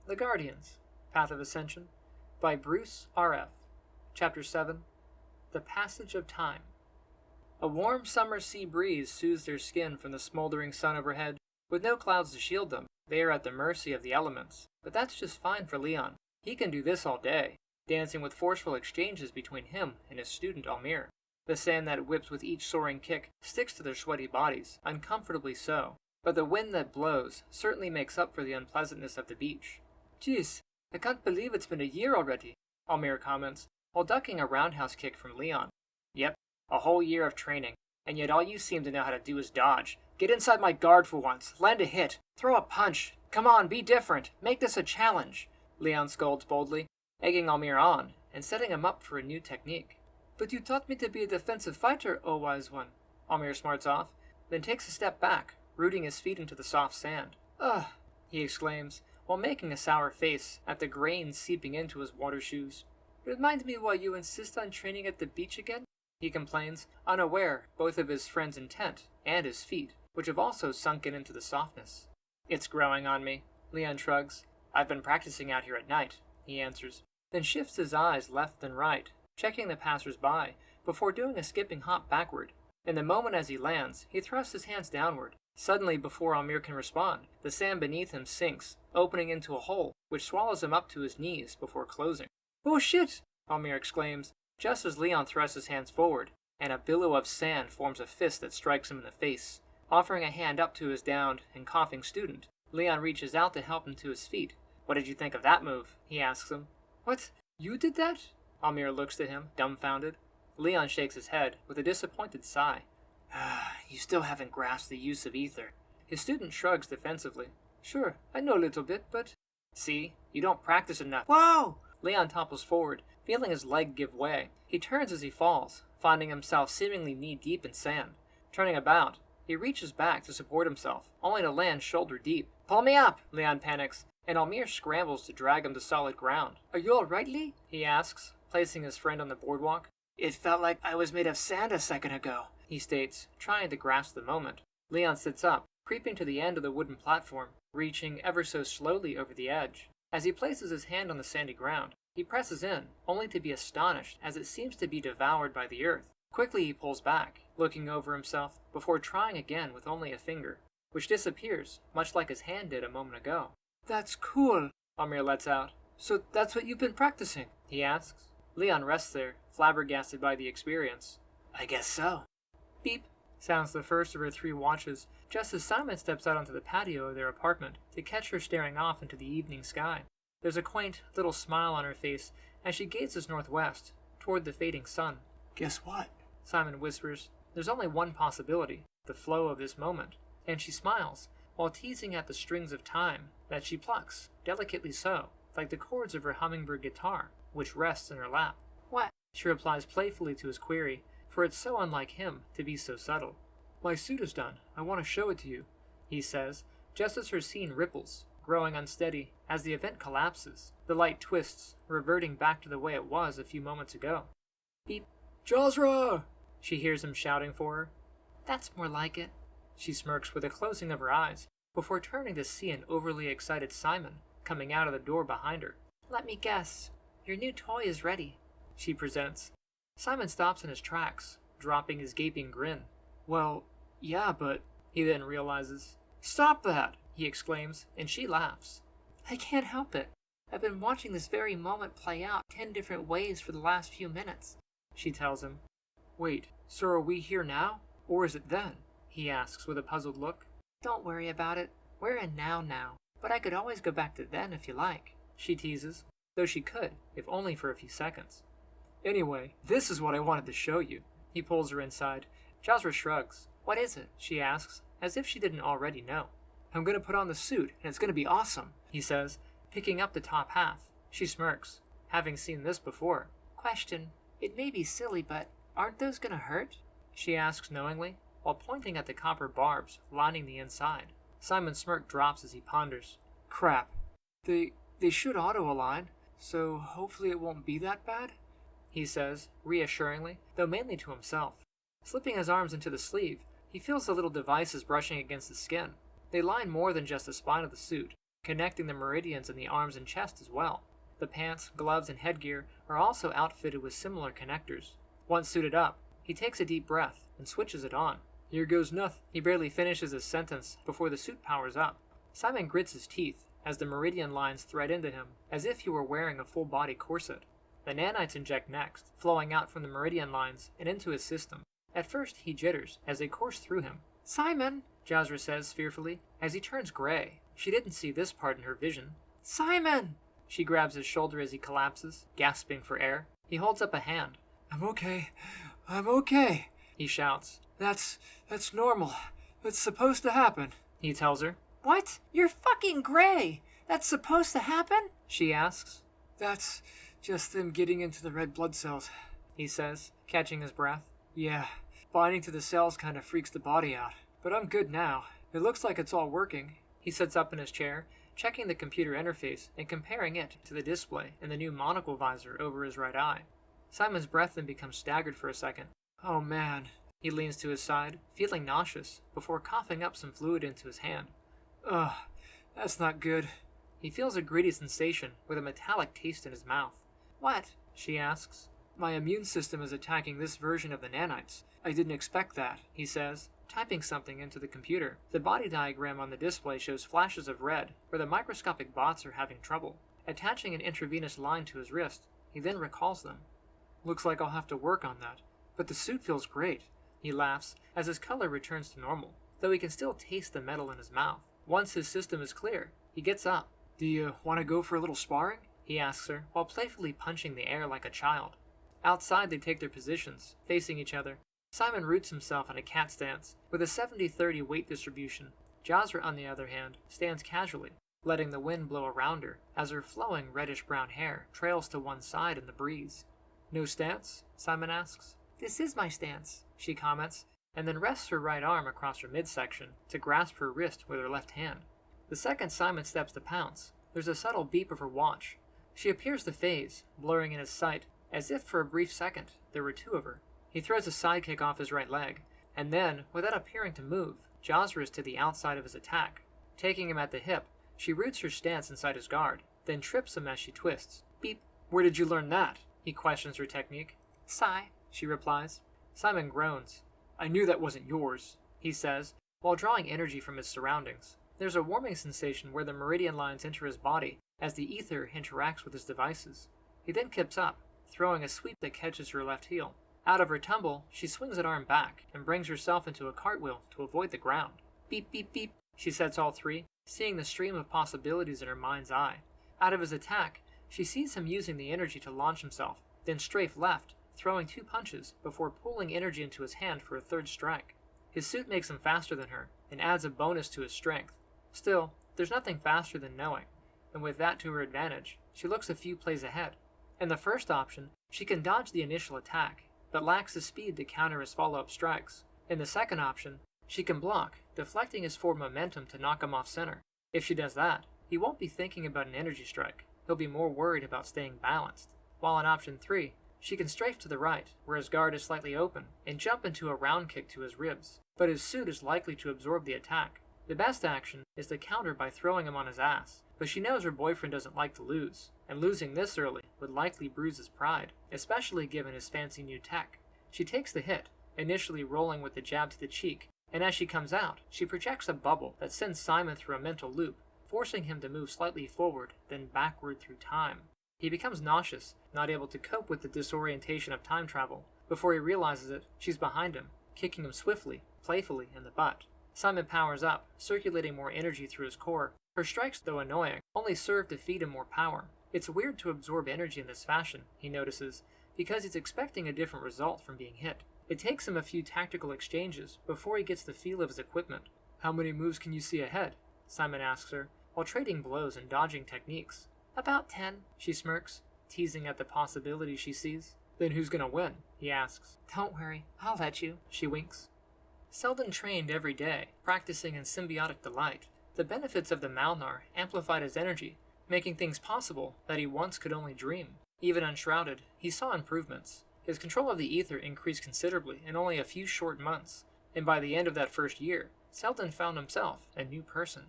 The Guardians, Path of Ascension, by Bruce R.F. Chapter 7, The Passage of Time. A warm summer sea breeze soothes their skin from the smoldering sun overhead. With no clouds to shield them, they are at the mercy of the elements. But that's just fine for Leon. He can do this all day, dancing with forceful exchanges between him and his student Almir. The sand that whips with each soaring kick sticks to their sweaty bodies, uncomfortably so. But the wind that blows certainly makes up for the unpleasantness of the beach. "Geez, I can't believe it's been a year already," Almir comments, while ducking a roundhouse kick from Leon. "Yep, a whole year of training, and yet all you seem to know how to do is dodge. Get inside my guard for once, land a hit, throw a punch. Come on, be different, make this a challenge," Leon scolds boldly, egging Almir on, and setting him up for a new technique. "But you taught me to be a defensive fighter, O wise one," Almir smarts off, then takes a step back, rooting his feet into the soft sand. "Ugh," he exclaims, while making a sour face at the grains seeping into his water shoes. "Remind me why you insist on training at the beach again?" he complains, unaware both of his friend's intent and his feet, which have also sunken into the softness. "It's growing on me," Leon shrugs. "I've been practicing out here at night," he answers, then shifts his eyes left and right, checking the passers-by, before doing a skipping hop backward. In the moment as he lands, he thrusts his hands downward. Suddenly, before Almir can respond, the sand beneath him sinks, opening into a hole, which swallows him up to his knees before closing. "Oh shit!" Almir exclaims, just as Leon thrusts his hands forward, and a billow of sand forms a fist that strikes him in the face. Offering a hand up to his downed and coughing student, Leon reaches out to help him to his feet. "What did you think of that move?" he asks him. "What? You did that?" Almir looks at him, dumbfounded. Leon shakes his head, with a disappointed sigh. "You still haven't grasped the use of Aether." His student shrugs defensively. "Sure, I know a little bit, but—" "See? You don't practice enough." "Whoa!" Leon topples forward, feeling his leg give way. He turns as he falls, finding himself seemingly knee-deep in sand. Turning about, he reaches back to support himself, only to land shoulder-deep. "Pull me up!" Leon panics, and Almir scrambles to drag him to solid ground. "Are you all right, Lee?" he asks, placing his friend on the boardwalk. "It felt like I was made of sand a second ago," he states, trying to grasp the moment. Leon sits up, creeping to the end of the wooden platform, reaching ever so slowly over the edge. As he places his hand on the sandy ground, he presses in, only to be astonished as it seems to be devoured by the earth. Quickly he pulls back, looking over himself, before trying again with only a finger, which disappears, much like his hand did a moment ago. "That's cool," Almir lets out. "So that's what you've been practicing?" he asks. Leon rests there, flabbergasted by the experience. "I guess so." Beep sounds the first of her 3 watches, just as Simon steps out onto the patio of their apartment to catch her staring off into the evening sky. There's a quaint little smile on her face as she gazes northwest, toward the fading sun. "Guess what?" Simon whispers. There's only one possibility, the flow of this moment, and she smiles, while teasing at the strings of time that she plucks, delicately so, like the chords of her hummingbird guitar, which rests in her lap. "What?" she replies playfully to his query, for it's so unlike him to be so subtle. "My suit is done. I want to show it to you," he says, just as her scene ripples, growing unsteady as the event collapses. The light twists, reverting back to the way it was a few moments ago. Beep. "Jasra!" she hears him shouting for her. "That's more like it." She smirks with a closing of her eyes, before turning to see an overly excited Simon coming out of the door behind her. "Let me guess. Your new toy is ready," she presents. Simon stops in his tracks, dropping his gaping grin. "Well, yeah, but—" he then realizes. "Stop that!" he exclaims, and she laughs. "I can't help it. I've been watching this very moment play out 10 different ways for the last few minutes," she tells him. "Wait, so are we here now? Or is it then?" he asks with a puzzled look. "Don't worry about it. We're in now, but I could always go back to then if you like," she teases, though she could, if only for a few seconds. "Anyway, this is what I wanted to show you." He pulls her inside. Jasra shrugs. "What is it?" she asks, as if she didn't already know. "I'm gonna put on the suit, and it's gonna be awesome," he says, picking up the top half. She smirks, having seen this before. "Question. It may be silly, but aren't those gonna hurt?" she asks knowingly, while pointing at the copper barbs lining the inside. Simon's smirk drops as he ponders. "Crap. They should auto-align, so hopefully it won't be that bad," he says, reassuringly, though mainly to himself. Slipping his arms into the sleeve, he feels the little devices brushing against the skin. They line more than just the spine of the suit, connecting the meridians in the arms and chest as well. The pants, gloves, and headgear are also outfitted with similar connectors. Once suited up, he takes a deep breath and switches it on. Here goes nothing. He barely finishes his sentence before the suit powers up. Simon grits his teeth as the meridian lines thread into him, as if he were wearing a full-body corset. The nanites inject next, flowing out from the meridian lines and into his system. At first, he jitters as they course through him. "Simon!" Jasra says fearfully, as he turns gray. She didn't see this part in her vision. "Simon!" She grabs his shoulder as he collapses, gasping for air. He holds up a hand. I'm okay, he shouts. That's normal. It's supposed to happen, he tells her. What? You're fucking gray! That's supposed to happen? She asks. That's just them getting into the red blood cells, he says, catching his breath. Yeah, binding to the cells kind of freaks the body out. But I'm good now. It looks like it's all working. He sits up in his chair, checking the computer interface and comparing it to the display in the new monocle visor over his right eye. Simon's breath then becomes staggered for a second. Oh man. He leans to his side, feeling nauseous, before coughing up some fluid into his hand. Ugh, that's not good. He feels a gritty sensation with a metallic taste in his mouth. What? She asks. My immune system is attacking this version of the nanites. I didn't expect that, he says, typing something into the computer. The body diagram on the display shows flashes of red, where the microscopic bots are having trouble. Attaching an intravenous line to his wrist, he then recalls them. Looks like I'll have to work on that. But the suit feels great. He laughs as his color returns to normal, though he can still taste the metal in his mouth. Once his system is clear, he gets up. Do you want to go for a little sparring? He asks her, while playfully punching the air like a child. Outside, they take their positions, facing each other. Simon roots himself in a cat stance, with a 70-30 weight distribution. Jasra, on the other hand, stands casually, letting the wind blow around her as her flowing reddish-brown hair trails to one side in the breeze. No stance? Simon asks. This is my stance, she comments, and then rests her right arm across her midsection to grasp her wrist with her left hand. The second Simon steps to pounce, there's a subtle beep of her watch. She appears to phase, blurring in his sight, as if for a brief second there were two of her. He throws a sidekick off his right leg, and then, without appearing to move, Jasra is to the outside of his attack. Taking him at the hip, she roots her stance inside his guard, then trips him as she twists. Beep. Where did you learn that? He questions her technique. Sigh, she replies. Simon groans. I knew that wasn't yours, he says, while drawing energy from his surroundings. There's a warming sensation where the meridian lines enter his body as the ether interacts with his devices. He then kips up, throwing a sweep that catches her left heel. Out of her tumble, she swings an arm back and brings herself into a cartwheel to avoid the ground. Beep, beep, beep, she sets all three, seeing the stream of possibilities in her mind's eye. Out of his attack, she sees him using the energy to launch himself, then strafe left, throwing 2 punches before pulling energy into his hand for a third strike. His suit makes him faster than her, and adds a bonus to his strength. Still, there's nothing faster than knowing, and with that to her advantage, she looks a few plays ahead. In the first option, she can dodge the initial attack, but lacks the speed to counter his follow-up strikes. In the second option, she can block, deflecting his forward momentum to knock him off center. If she does that, he won't be thinking about an energy strike. He'll be more worried about staying balanced. While in option 3, she can strafe to the right, where his guard is slightly open, and jump into a round kick to his ribs, but his suit is likely to absorb the attack. The best action is to counter by throwing him on his ass, but she knows her boyfriend doesn't like to lose, and losing this early would likely bruise his pride, especially given his fancy new tech. She takes the hit, initially rolling with the jab to the cheek, and as she comes out, she projects a bubble that sends Simon through a mental loop, forcing him to move slightly forward, then backward through time. He becomes nauseous, not able to cope with the disorientation of time travel. Before he realizes it, she's behind him, kicking him swiftly, playfully in the butt. Simon powers up, circulating more energy through his core. Her strikes, though annoying, only serve to feed him more power. It's weird to absorb energy in this fashion, he notices, because he's expecting a different result from being hit. It takes him a few tactical exchanges before he gets the feel of his equipment. How many moves can you see ahead? Simon asks her, while trading blows and dodging techniques. About 10, she smirks, teasing at the possibility she sees. Then who's gonna win? He asks. Don't worry, I'll let you, she winks. Seldin trained every day, practicing in symbiotic delight. The benefits of the Malnar amplified his energy, making things possible that he once could only dream. Even unshrouded, he saw improvements. His control of the ether increased considerably in only a few short months, and by the end of that first year, Seldin found himself a new person.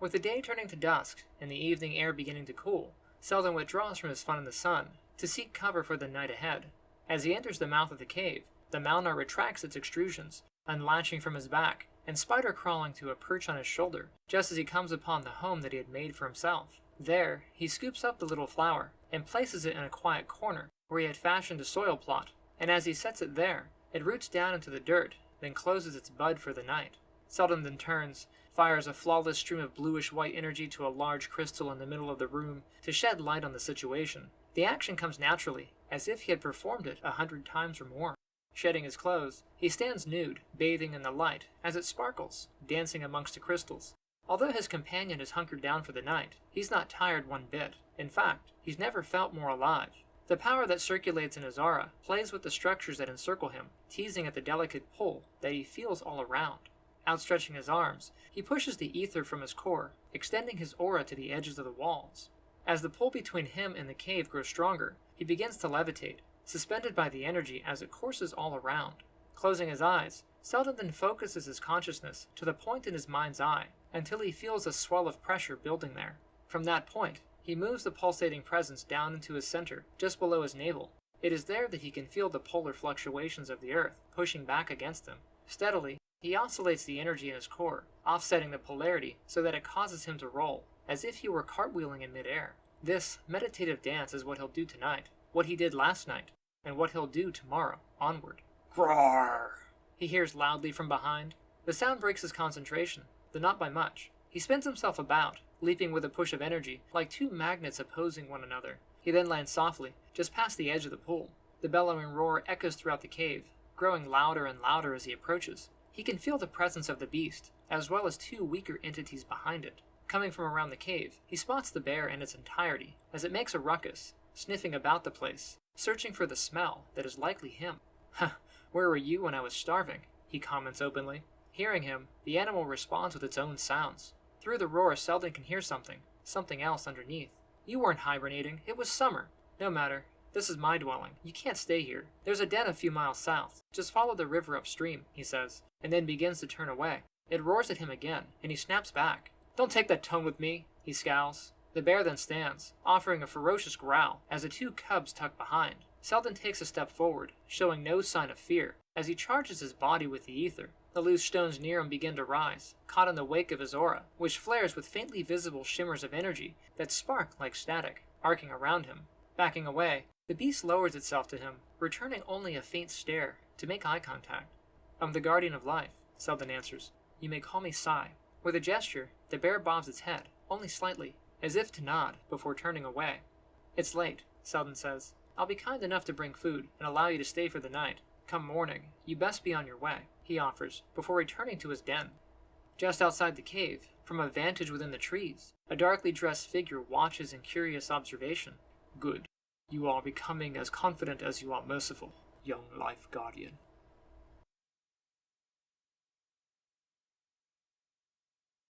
With the day turning to dusk and the evening air beginning to cool, Seldin withdraws from his fun in the sun to seek cover for the night ahead. As he enters the mouth of the cave, the Malnar retracts its extrusions, unlatching from his back, and spider-crawling to a perch on his shoulder, just as he comes upon the home that he had made for himself. There, he scoops up the little flower, and places it in a quiet corner, where he had fashioned a soil plot, and as he sets it there, it roots down into the dirt, then closes its bud for the night. Seldin then turns, fires a flawless stream of bluish-white energy to a large crystal in the middle of the room to shed light on the situation. The action comes naturally, as if he had performed it 100 times or more. Shedding his clothes, he stands nude, bathing in the light, as it sparkles, dancing amongst the crystals. Although his companion is hunkered down for the night, he's not tired one bit. In fact, he's never felt more alive. The power that circulates in his aura plays with the structures that encircle him, teasing at the delicate pull that he feels all around. Outstretching his arms, he pushes the ether from his core, extending his aura to the edges of the walls. As the pull between him and the cave grows stronger, he begins to levitate, suspended by the energy as it courses all around. Closing his eyes, Seldin then focuses his consciousness to the point in his mind's eye, until he feels a swell of pressure building there. From that point, he moves the pulsating presence down into his center, just below his navel. It is there that he can feel the polar fluctuations of the earth pushing back against him. Steadily, he oscillates the energy in his core, offsetting the polarity so that it causes him to roll, as if he were cartwheeling in midair. This meditative dance is what he'll do tonight, what he did last night, and what he'll do tomorrow onward. Groar! He hears loudly from behind. The sound breaks his concentration, though not by much. He spins himself about, leaping with a push of energy, like two magnets opposing one another. He then lands softly, just past the edge of the pool. The bellowing roar echoes throughout the cave, growing louder and louder as he approaches. He can feel the presence of the beast, as well as two weaker entities behind it. Coming from around the cave, he spots the bear in its entirety, as it makes a ruckus, sniffing about the place, searching for the smell that is likely him. "Huh, where were you when I was starving?" he comments openly. Hearing him, the animal responds with its own sounds. Through the roar, Seldin can hear something else underneath. "You weren't hibernating, it was summer. No matter. This is my dwelling. You can't stay here. There's a den a few miles south. Just follow the river upstream," he says, and then begins to turn away. It roars at him again, and he snaps back. "Don't take that tone with me," he scowls. The bear then stands, offering a ferocious growl, as the two cubs tuck behind. Seldin takes a step forward, showing no sign of fear, as he charges his body with the ether. The loose stones near him begin to rise, caught in the wake of his aura, which flares with faintly visible shimmers of energy that spark like static, arcing around him. Backing away, the beast lowers itself to him, returning only a faint stare to make eye contact. "I'm the guardian of life," Seldin answers. "You may call me Sci." With a gesture, the bear bobs its head, only slightly, as if to nod before turning away. "It's late," Seldin says. "I'll be kind enough to bring food and allow you to stay for the night. Come morning, you best be on your way," he offers, before returning to his den. Just outside the cave, from a vantage within the trees, a darkly dressed figure watches in curious observation. "Good. You are becoming as confident as you are merciful, young life guardian,"